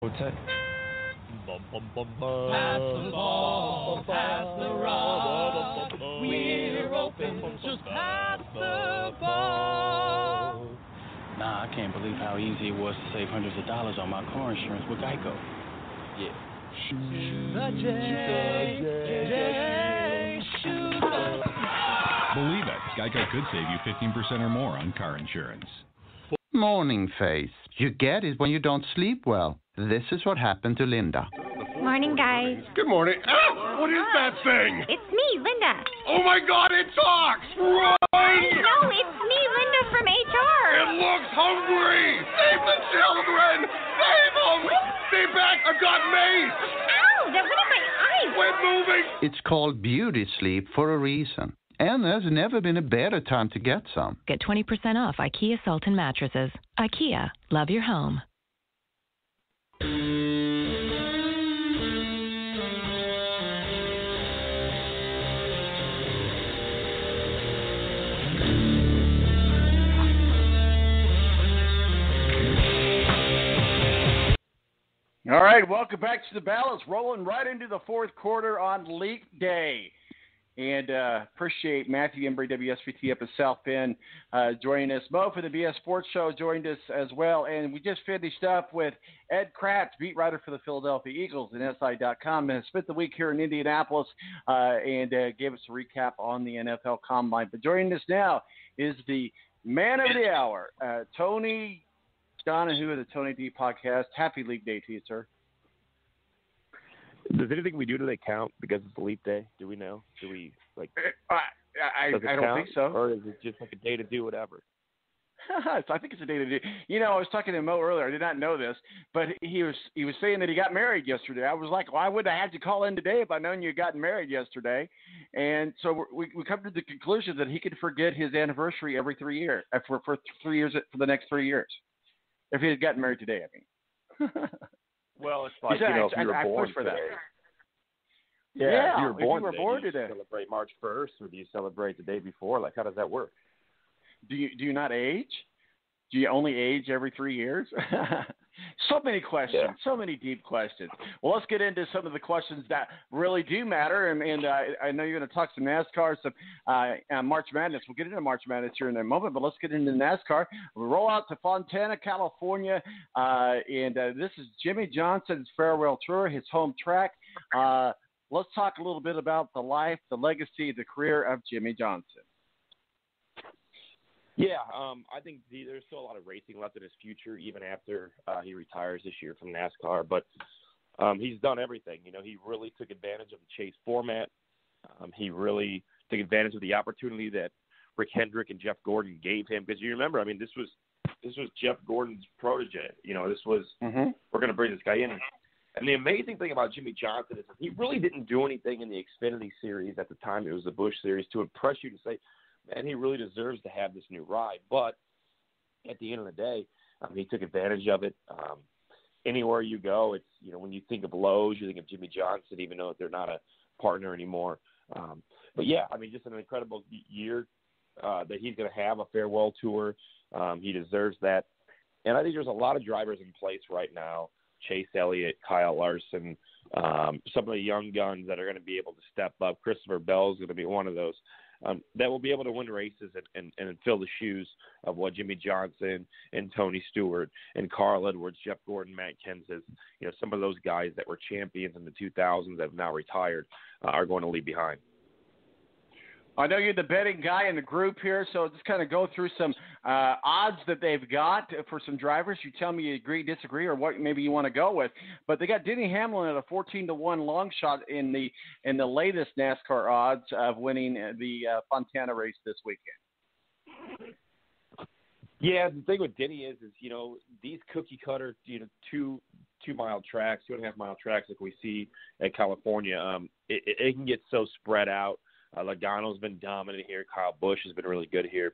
Protect. Pass the ball, pass the rock. We're open, just pass the ball. Nah, I can't believe how easy it was to save hundreds of dollars on my car insurance with Geico. Yeah. Believe it, Geico could save you 15% or more on car insurance. Morning face. You get it when you don't sleep well. This is what happened to Linda. Morning, guys. Good morning. Ah, what is that thing? It's me, Linda. Oh my God, it talks! Run! No, it's me, Linda from HR. It looks hungry! Save the children! Save them! Stay back! I've got mace! Ow, that went in my eyes. Quit moving! It's called beauty sleep for a reason. And there's never been a better time to get some. Get 20% off IKEA Sultan mattresses. IKEA, love your home. All right, welcome back to the Balance. Rolling right into the fourth quarter on Leap Day. And appreciate Matthew Embury, WSBT up in South Bend, joining us. Mo for the BS Sports Show joined us as well. And we just finished up with Ed Kratz, beat writer for the Philadelphia Eagles and SI.com, and spent the week here in Indianapolis and gave us a recap on the NFL Combine. But joining us now is the man of the hour, Tony Donahue of the Tony D Podcast. Happy Leap Day to you, sir. Does anything we do today count because it's a leap day? Do we know? Do we like? I don't think so. Or is it just like a day to do whatever? So I think it's a day to do. You know, I was talking to Mo earlier. I did not know this, but he was saying that he got married yesterday. I was like, well, I would have had you call in today if I'd known you had gotten married yesterday. And so we come to the conclusion that he could forget his anniversary every 3 years for 3 years for the next 3 years. If he had gotten married today, I mean. Well, it's like, if you were born today. Yeah, if you were born today, do you celebrate March 1st, or do you celebrate the day before? Like, how does that work? Do you not age? Do you only age every 3 years? So many questions, so many deep questions. Well, let's get into some of the questions that really do matter. And I know you're going to talk some NASCAR, some March Madness. We'll get into March Madness here in a moment, but let's get into NASCAR. We'll roll out to Fontana, California, and this is Jimmy Johnson's farewell tour, his home track. Let's talk a little bit about the life, the legacy, the career of Jimmy Johnson. Yeah, I think there's still a lot of racing left in his future, even after he retires this year from NASCAR. But he's done everything. You know, he really took advantage of the chase format. He really took advantage of the opportunity that Rick Hendrick and Jeff Gordon gave him. Because you remember, I mean, this was Jeff Gordon's protege. You know, this was we're going to bring this guy in. And the amazing thing about Jimmy Johnson is that he really didn't do anything in the Xfinity Series at the time. It was the Busch Series to impress you to say, man, he really deserves to have this new ride. But at the end of the day, he took advantage of it. Anywhere you go, it's, you know, when you think of Lowe's, you think of Jimmy Johnson, even though they're not a partner anymore. But, yeah, I mean, just an incredible year that he's going to have, a farewell tour. He deserves that. And I think there's a lot of drivers in place right now, Chase Elliott, Kyle Larson, some of the young guns that are going to be able to step up. Christopher Bell is going to be one of those. That will be able to win races and fill the shoes of what Jimmy Johnson and Tony Stewart and Carl Edwards, Jeff Gordon, Matt Kenseth, you know, some of those guys that were champions in the 2000s that have now retired are going to leave behind. I know you're the betting guy in the group here, so just kind of go through some odds that they've got for some drivers. You tell me you agree, disagree, or what maybe you want to go with. But they got Denny Hamlin at a 14-1 long shot in the latest NASCAR odds of winning the Fontana race this weekend. Yeah, the thing with Denny is you know, these cookie cutter, you know, two mile tracks, 2.5 mile tracks like we see at California, it can get so spread out. Logano's been dominant here. Kyle Busch has been really good here.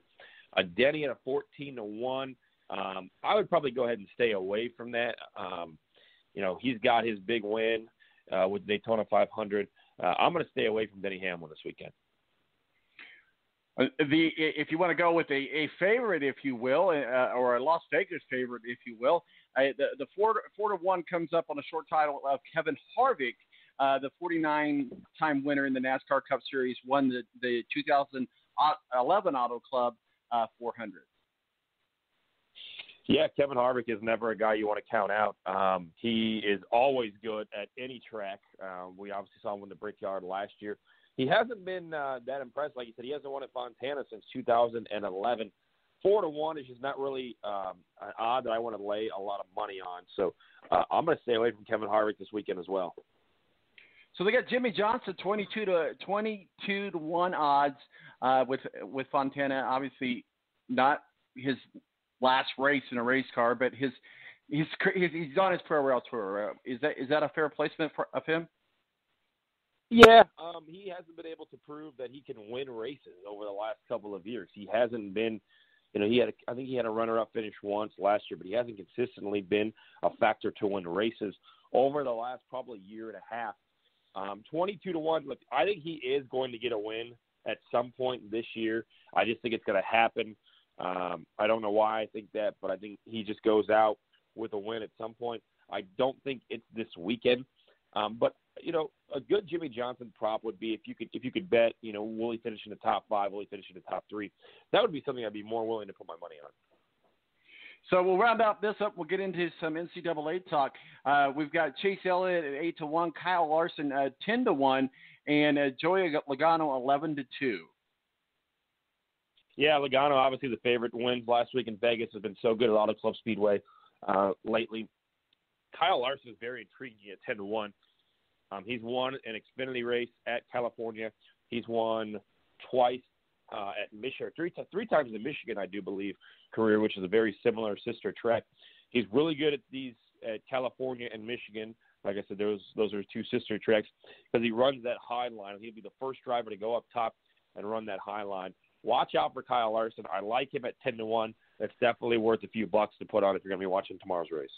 Denny at a 14-1. I would probably go ahead and stay away from that. You know, he's got his big win with Daytona 500. I'm going to stay away from Denny Hamlin this weekend. If you want to go with a favorite, if you will, or a Las Vegas favorite, if you will, the 4-1 comes up on a short title of Kevin Harvick, the 49-time winner in the NASCAR Cup Series, won the 2011 Auto Club 400. Yeah, Kevin Harvick is never a guy you want to count out. He is always good at any track. We obviously saw him win the Brickyard last year. He hasn't been that impressed. Like you said, he hasn't won at Fontana since 2011. 4-1 is just not really an odd that I want to lay a lot of money on. So I'm going to stay away from Kevin Harvick this weekend as well. So they got Jimmy Johnson 22 to 1 odds with Fontana. Obviously, not his last race in a race car, but he's on his farewell tour. Is that a fair placement of him? Yeah, he hasn't been able to prove that he can win races over the last couple of years. He hasn't been, I think he had a runner-up finish once last year, but he hasn't consistently been a factor to win races over the last probably year and a half. 22 to 1. Look, I think he is going to get a win at some point this year. I just think it's going to happen. I don't know why I think that, but I think he just goes out with a win at some point. I don't think it's this weekend. But a good Jimmy Johnson prop would be if you could bet, will he finish in the top 5? Will he finish in the top 3? That would be something I'd be more willing to put my money on. So we'll round out this up. We'll get into some NCAA talk. We've got Chase Elliott at 8 to 1, Kyle Larson 10 to 1, and Joey Logano 11 to 2. Yeah, Logano, obviously the favorite, wins last week in Vegas, has been so good at Auto Club Speedway lately. Kyle Larson is very intriguing at 10 to 1. He's won an Xfinity race at California. He's won twice at Michigan, three times in Michigan, I do believe, career, which is a very similar sister track. He's really good at California and Michigan. Like I said, those are two sister tracks because he runs that high line. He'll be the first driver to go up top and run that high line. Watch out for Kyle Larson. I like him at 10 to 1. That's definitely worth a few bucks to put on if you're going to be watching tomorrow's race.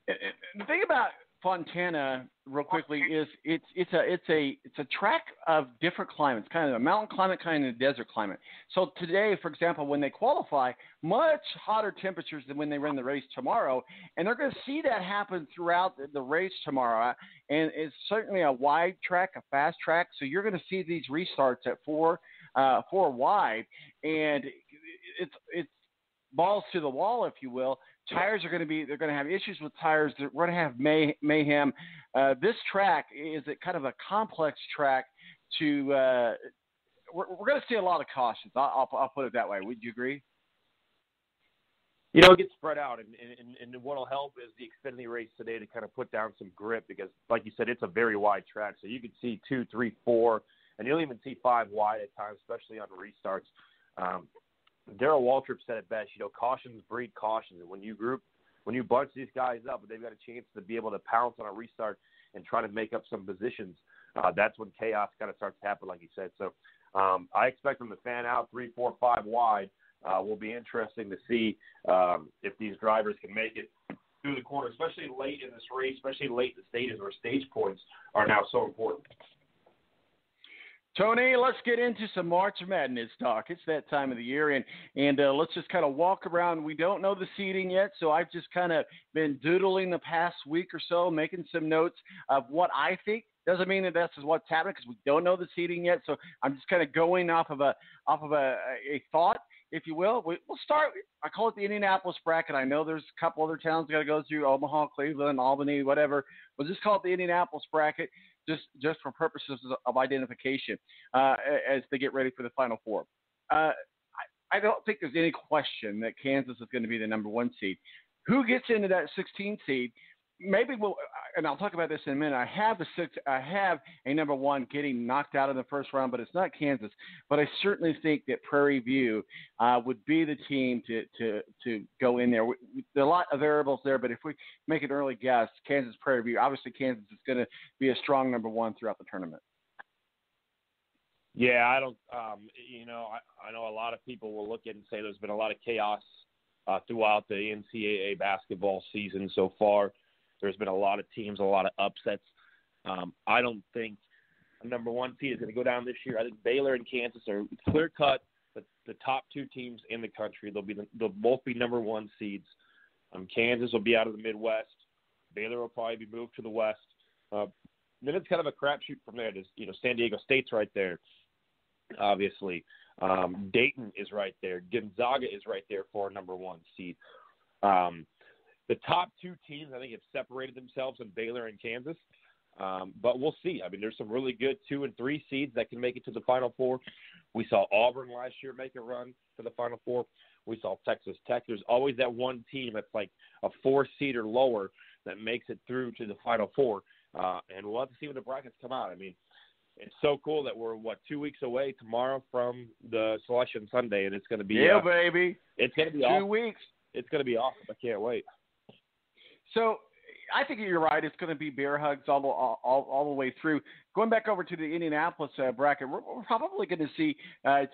The thing about Fontana, real quickly, is it's a track of different climates, kind of a mountain climate, kind of a desert climate. So today, for example, when they qualify, much hotter temperatures than when they run the race tomorrow, and they're going to see that happen throughout the race tomorrow. And it's certainly a wide track, a fast track, so you're going to see these restarts at four wide, and it's balls to the wall, if you will. Tires they're going to have issues with tires. They're going to have mayhem. This track is a kind of a complex track to we're going to see a lot of cautions. I'll put it that way. Would you agree? It gets spread out, and what will help is the Xfinity race today to kind of put down some grip because, like you said, it's a very wide track. So you can see 2, 3, 4, and you'll even see 5 wide at times, especially on restarts. Darrell Waltrip said it best, cautions breed cautions. And when you bunch these guys up, they've got a chance to be able to pounce on a restart and try to make up some positions. That's when chaos kind of starts to happen, like you said. So I expect them to fan out 3, 4, 5 wide. Will be interesting to see if these drivers can make it through the corner, especially late in this race, especially late in the stages where stage points are now so important. Tony, let's get into some March Madness talk. It's that time of the year, and let's just kind of walk around. We don't know the seeding yet, so I've just kind of been doodling the past week or so, making some notes of what I think. Doesn't mean that that's what's happening because we don't know the seeding yet, so I'm just kind of going off of a thought, if you will. We'll start. I call it the Indianapolis bracket. I know there's a couple other towns got to go through: Omaha, Cleveland, Albany, whatever. We'll just call it the Indianapolis bracket. Just for purposes of identification as they get ready for the Final Four. I don't think there's any question that Kansas is going to be the number 1 seed. Who gets into that 16 seed? Maybe and I'll talk about this in a minute. I have a number 1 getting knocked out in the first round, but it's not Kansas. But I certainly think that Prairie View would be the team to go in there. There are a lot of variables there, but if we make an early guess, Kansas, Prairie View, obviously Kansas is going to be a strong number 1 throughout the tournament. Yeah, I don't. I know a lot of people will look at it and say there's been a lot of chaos throughout the NCAA basketball season so far. There's been a lot of teams, a lot of upsets. I don't think a number 1 seed is going to go down this year. I think Baylor and Kansas are clear-cut the top 2 teams in the country. They'll both be number 1 seeds. Kansas will be out of the Midwest. Baylor will probably be moved to the West. Then it's kind of a crapshoot from there. San Diego State's right there, obviously. Dayton is right there. Gonzaga is right there for a number 1 seed. The top 2 teams, I think, have separated themselves in Baylor and Kansas. But we'll see. I mean, there's some really good 2 and 3 seeds that can make it to the Final Four. We saw Auburn last year make a run to the Final Four. We saw Texas Tech. There's always that one team that's like a 4 seed or lower that makes it through to the Final Four. And we'll have to see when the brackets come out. I mean, it's so cool that we're, 2 weeks away tomorrow from the Selection Sunday, and it's going to be baby. It's going to be 2 weeks. It's going to be awesome. I can't wait. So I think you're right. It's going to be bear hugs all the way through. Going back over to the Indianapolis bracket, we're probably going to see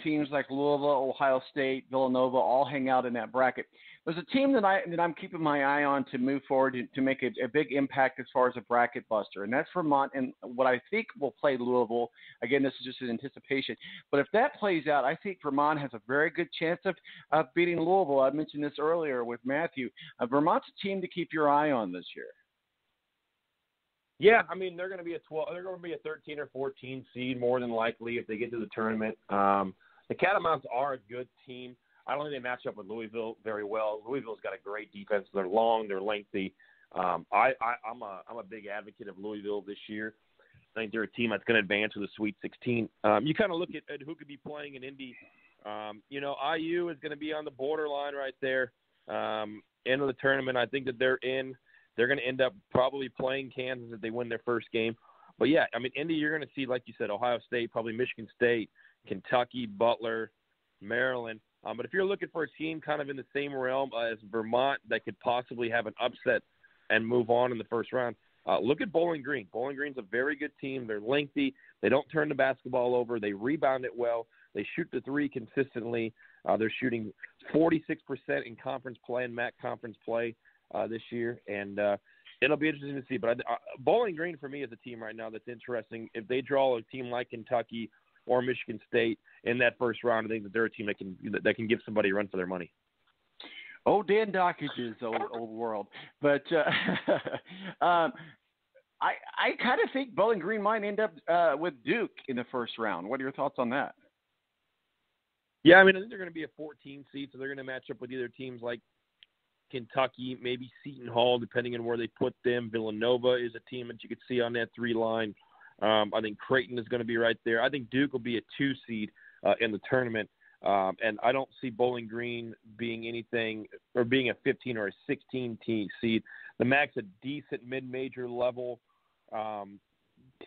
teams like Louisville, Ohio State, Villanova all hang out in that bracket. There's a team that I'm keeping my eye on to move forward to make a big impact as far as a bracket buster, and that's Vermont. And what I think will play Louisville. Again, this is just an anticipation. But if that plays out, I think Vermont has a very good chance of beating Louisville. I mentioned this earlier with Matthew. Vermont's a team to keep your eye on this year. Yeah, I mean they're going to be they're going to be a 13 or 14 seed more than likely if they get to the tournament. The Catamounts are a good team. I don't think they match up with Louisville very well. Louisville's got a great defense. They're long, they're lengthy. I'm a big advocate of Louisville this year. I think they're a team that's going to advance to the Sweet 16. You kind of look at who could be playing in Indy. IU is going to be on the borderline right there. End of the tournament, I think that they're in. They're going to end up probably playing Kansas if they win their first game. But, yeah, I mean, Indy, you're going to see, like you said, Ohio State, probably Michigan State, Kentucky, Butler, Maryland. But if you're looking for a team kind of in the same realm as Vermont that could possibly have an upset and move on in the first round, look at Bowling Green. Bowling Green's a very good team. They're lengthy. They don't turn the basketball over. They rebound it well. They shoot the three consistently. They're shooting 46% in conference play and MAC conference play this year, and it'll be interesting to see. But Bowling Green, for me, is a team right now that's interesting. If they draw a team like Kentucky or Michigan State in that first round, I think that they're a team that can give somebody a run for their money. Oh, Dan Dockage's old world. But I kind of think Bowling Green might end up with Duke in the first round. What are your thoughts on that? Yeah, I mean, I think they're going to be a 14 seed, so they're going to match up with either teams like Kentucky, maybe Seton Hall, depending on where they put them. Villanova is a team that you could see on that 3 line. I think Creighton is going to be right there. I think Duke will be a 2 seed in the tournament. And I don't see Bowling Green being anything or being a 15 or a 16 seed. The MAC's a decent mid-major level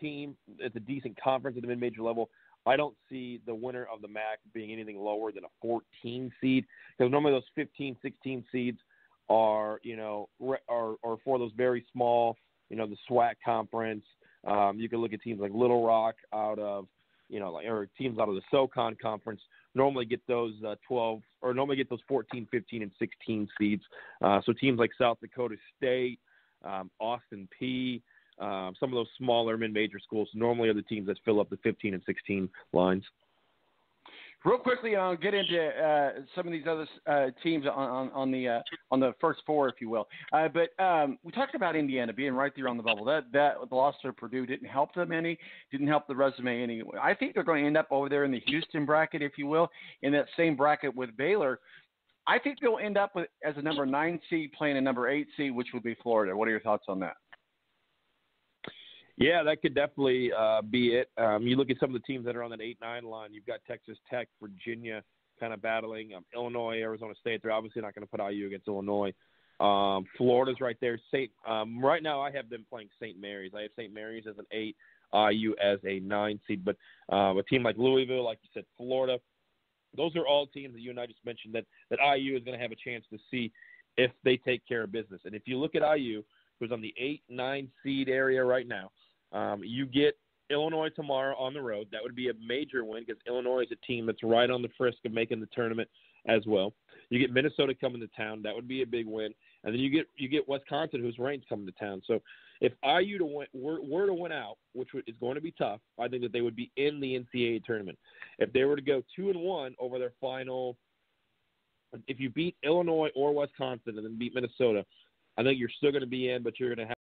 team. It's a decent conference at the mid-major level. I don't see the winner of the MAC being anything lower than a 14 seed, because normally those 15, 16 seeds are for those very small, the SWAC conference. You can look at teams like Little Rock out of, or teams out of the SoCon conference normally get those 12 or normally get those 14, 15, and 16 seeds. So teams like South Dakota State, Austin P, some of those smaller mid-major schools normally are the teams that fill up the 15 and 16 lines. Real quickly, I'll get into some of these other teams on the first 4, if you will. But we talked about Indiana being right there on the bubble. That the loss to Purdue didn't help them any, didn't help the resume any. I think they're going to end up over there in the Houston bracket, if you will, in that same bracket with Baylor. I think they'll end up as a number 9 seed playing a number 8 seed, which would be Florida. What are your thoughts on that? Yeah, that could definitely be it. You look at some of the teams that are on that 8-9 line. You've got Texas Tech, Virginia kind of battling. Illinois, Arizona State. They're obviously not going to put IU against Illinois. Florida's right there. Right now I have them playing St. Mary's. I have St. Mary's as an 8, IU as a 9 seed. But a team like Louisville, like you said, Florida, those are all teams that you and I just mentioned that IU is going to have a chance to see if they take care of business. And if you look at IU, who's on the 8-9 seed area right now, you get Illinois tomorrow on the road. That would be a major win because Illinois is a team that's right on the frisk of making the tournament as well. You get Minnesota coming to town. That would be a big win. And then you get Wisconsin, who's ranked, coming to town. So if IU were to win out, which is going to be tough, I think that they would be in the NCAA tournament. If they were to go 2-1 over their final, if you beat Illinois or Wisconsin and then beat Minnesota, I think you're still going to be in, but you're going to